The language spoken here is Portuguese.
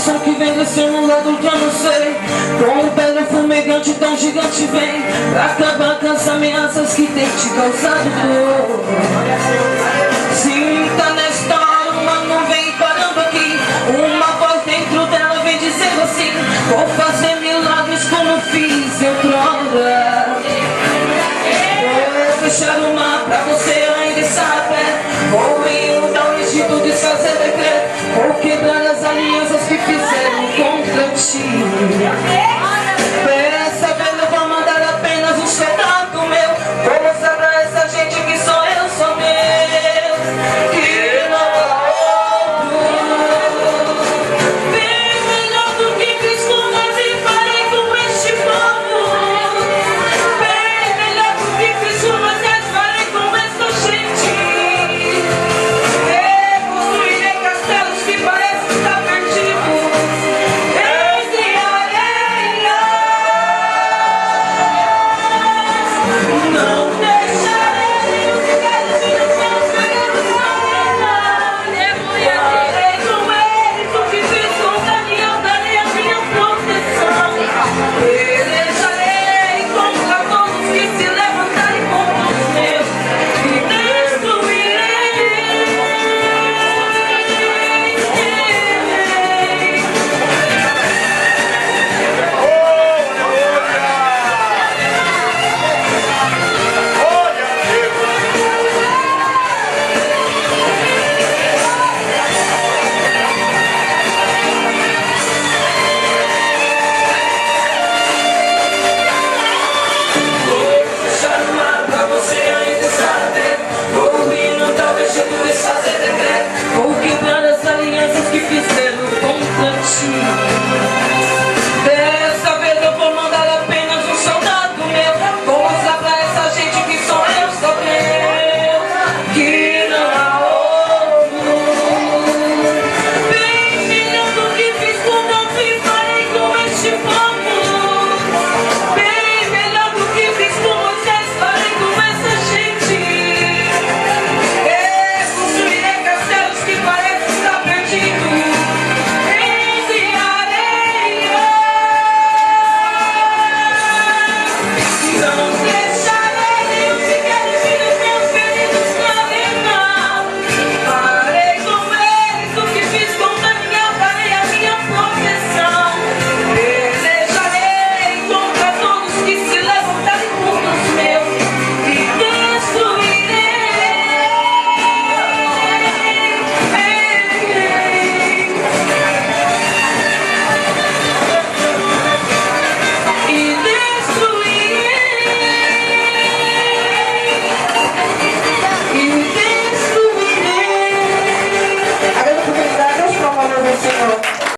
som que vem descendo um lado que eu não sei. Com um pé fumegante tão gigante vem pra acabar com as ameaças que tem te causado dor. Sim, tá nesta hora uma nuvem parando aqui. Uma voz dentro dela vem dizendo assim: vou fazer milagres como fiz outrora. Vou fechar o mar pra você ainda estar a pé. Vou inundar o Egito, desfazer decreto. Vou quebrar as alianças que fizeram contra ti.